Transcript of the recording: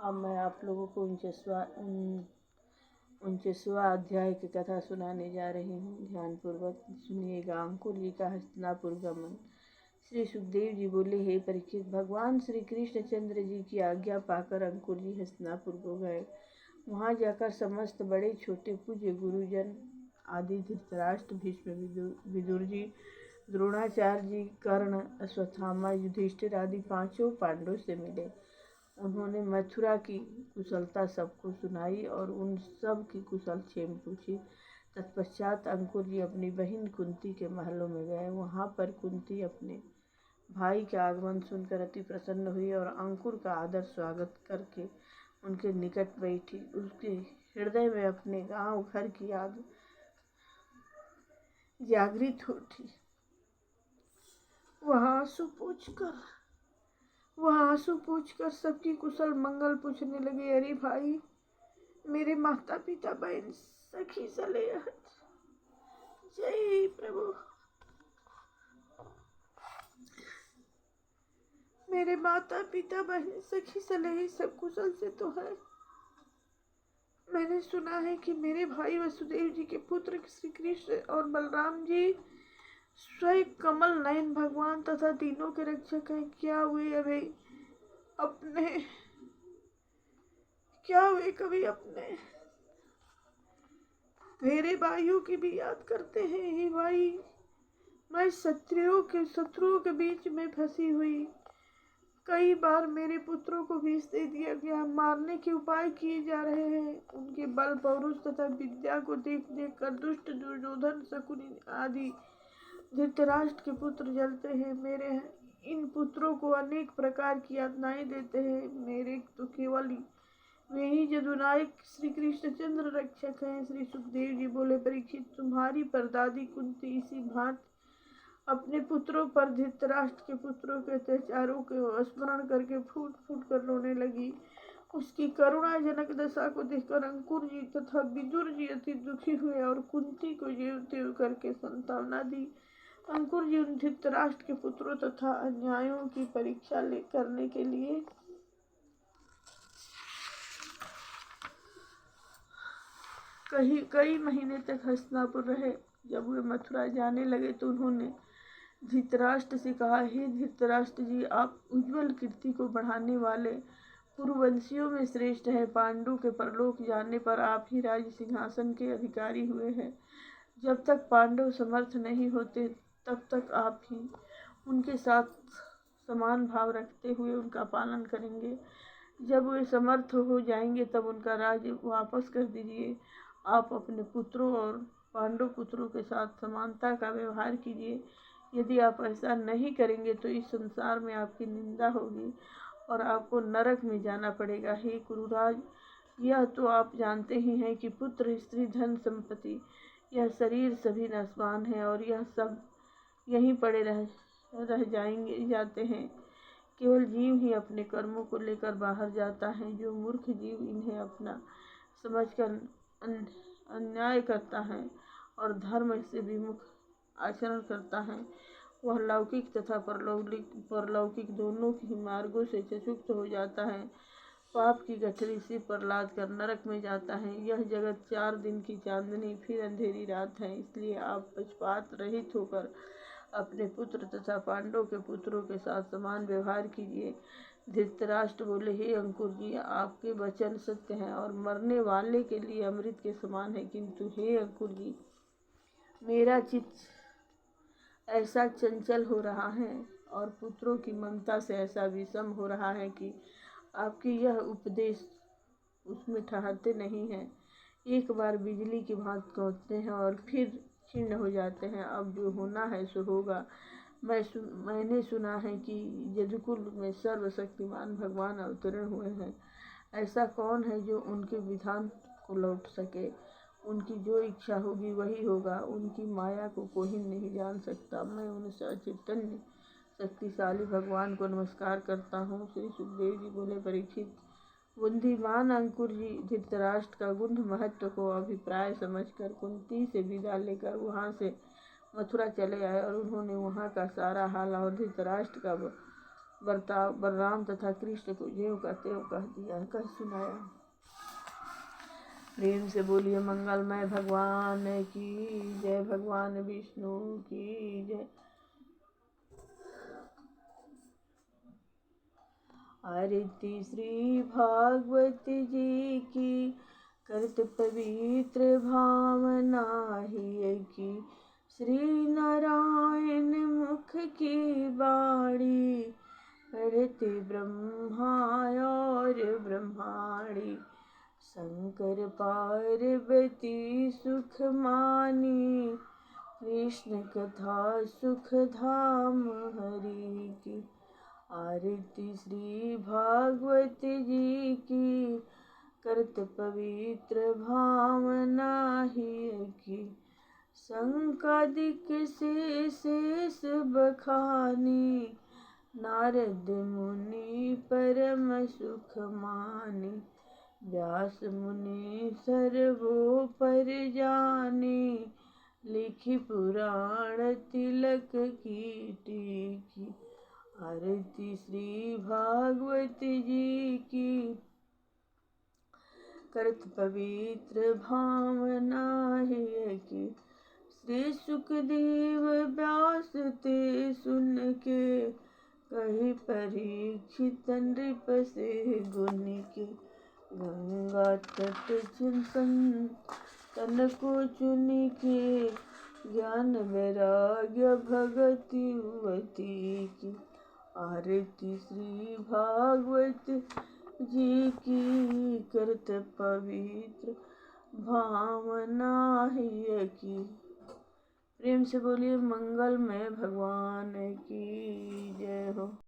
अब मैं आप लोगों को 49वां अध्याय की कथा सुनाने जा रही हूँ। ध्यानपूर्वक सुनिएगा। अंकुर जी का हस्तिनापुर गमन। श्री सुखदेव जी बोले, हे परीक्षित, भगवान श्री कृष्णचंद्र जी की आज्ञा पाकर अंकुर जी हस्तिनापुर को गए। वहाँ जाकर समस्त बड़े छोटे पूज्य गुरुजन आदि धृतराष्ट्र, भीष्म, विदुर जी, द्रोणाचार्य जी, कर्ण, अश्वत्थामा, युधिष्ठिर आदि पांचों पांडवों से मिले। उन्होंने मथुरा की कुशलता सबको सुनाई और उन सब की कुशल क्षेम पूछी। तत्पश्चात अंकुर जी अपनी बहन कुंती के महलों में गए। वहाँ पर कुंती अपने भाई के आगमन सुनकर अति प्रसन्न हुई और अंकुर का आदर स्वागत करके उनके निकट बैठी। उसके हृदय में अपने गांव घर की याद जागृत उठी। वह आंसू पूछकर सबकी कुशल मंगल पूछने लगे। अरे भाई, मेरे माता पिता, बहन, सखी, सलेहत, जय प्रभु, मेरे माता पिता, बहन, सखी, सलेही सब कुशल से तो है। मैंने सुना है कि मेरे भाई वसुदेव जी के पुत्र श्री कृष्ण और बलराम जी स्वयं कमल नयन भगवान तथा तीनों के रक्षक हैं। क्या वे कभी अपने मेरे भाइयों की भी याद करते हैं? हे भाई, मैं शत्रुओं के बीच में फंसी हुई। कई बार मेरे पुत्रों को विष दे दिया गया। मारने के उपाय किए जा रहे हैं। उनके बल, पौरुष तथा विद्या को देख देख कर दुष्ट दुर्योधन, शकुनि आदि धृतराष्ट्र के पुत्र जलते हैं। मेरे इन पुत्रों को अनेक प्रकार की यातनाएं देते हैं। मेरे तो केवल वे ही जदुनायक श्री कृष्णचंद्र रक्षक हैं। श्री सुखदेव जी बोले, परीक्षित, तुम्हारी परदादी कुंती इसी भांति अपने पुत्रों पर धृतराष्ट्र के पुत्रों के अत्याचारों को स्मरण करके फूट फूट कर रोने लगी। उसकी करुणाजनक दशा को देखकर अंकुर जी तथा विदुर जी अति दुखी हुए और कुंती को जीव त्यों करके सांत्वना दी। अंकुर जी उन धृतराष्ट्र के पुत्रों तथा अन्यायों की परीक्षा करने के लिए कई महीने तक हस्तिनापुर रहे। जब वे मथुरा जाने लगे तो उन्होंने धृतराष्ट्र से कहा, हे धृतराष्ट्र जी, आप उज्ज्वल कीर्ति को बढ़ाने वाले पूर्ववंशियों में श्रेष्ठ हैं। पांडु के परलोक जाने पर आप ही राज सिंहासन के अधिकारी हुए हैं। जब तक पांडव समर्थ नहीं होते तब तक आप ही उनके साथ समान भाव रखते हुए उनका पालन करेंगे। जब वे समर्थ हो जाएंगे तब उनका राज्य वापस कर दीजिए। आप अपने पुत्रों और पांडव पुत्रों के साथ समानता का व्यवहार कीजिए। यदि आप ऐसा नहीं करेंगे तो इस संसार में आपकी निंदा होगी और आपको नरक में जाना पड़ेगा। हे कुरुराज, यह तो आप जानते ही हैं कि पुत्र, स्त्री, धन, संपत्ति, यह शरीर सभी नश्वान है और यह सब यहीं पड़े रह जाते हैं। केवल जीव ही अपने कर्मों को लेकर बाहर जाता है। जो मूर्ख जीव इन्हें अपना समझकर अन्याय करता है और धर्म से विमुख आचरण करता है, वह लौकिक तथा परलौकिक दोनों ही मार्गों से चतुर्थ हो जाता है। पाप की गठरी सिर पर लाद कर नरक में जाता है। यह जगत 4 दिन की चांदनी फिर अंधेरी रात है। इसलिए आप पक्षपात रहित होकर अपने पुत्र तथा पांडवों के पुत्रों के साथ समान व्यवहार कीजिए। धृतराष्ट्र बोले, हे अंकुर जी, आपके वचन सत्य हैं और मरने वाले के लिए अमृत के समान है। किंतु हे अंकुर जी, मेरा चित्त ऐसा चंचल हो रहा है और पुत्रों की ममता से ऐसा विषम हो रहा है कि आपके यह उपदेश उसमें ठहरते नहीं हैं। एक बार बिजली की भांति कौंधते हैं और फिर क्षीण हो जाते हैं। अब जो होना है सो होगा। मैंने सुना है कि यदुकुल में सर्वशक्तिमान भगवान अवतरण हुए हैं। ऐसा कौन है जो उनके विधान को लौट सके? उनकी जो इच्छा होगी वही होगा। उनकी माया को कोई नहीं जान सकता। मैं उन चैतन्य शक्तिशाली भगवान को नमस्कार करता हूँ। श्री सुखदेव जी बोले, परीक्षित, बुद्धिमान अंकुर जी धृतराष्ट्र का गुण महत्व को अभिप्राय समझकर कुंती से विदा लेकर वहाँ से मथुरा चले आए और उन्होंने वहाँ का सारा हाल और धृतराष्ट्र का बर्ताव बलराम तथा कृष्ण को ज्यों का त्यों कह दिया, कह सुनाया। प्रेम से बोलिए मंगलमय भगवान की जय, भगवान विष्णु की जय। आरती श्री भागवत जी की, करत पवित्र भावना ही की। श्री नारायण मुख की बाणी, पढ़ते ब्रह्मा और ब्रह्माणी। शंकर पार्वती सुख मानी, कृष्ण कथा सुख धाम हरि की। आरती श्री भागवत जी की, करत पवित्र भावना ही की। संकादिक से शेष बखानी, नारद मुनि परम सुख मानी। व्यास मुनि सर्वोपर जानी, लिखि पुराण तिलक की टीकी। आरती श्री भागवत जी की, करत पवित्र भावना है की। श्री सुखदेव व्यास ते सुन के, कही परीक्षित नृप से गुण के। गंगा तट तन को चुन के, ज्ञान वैराग्य भगति युवती की। आरती श्री भागवत जी की, करत पवित्र भावना ही की। प्रेम से बोलिए मंगलमय भगवान की जय हो।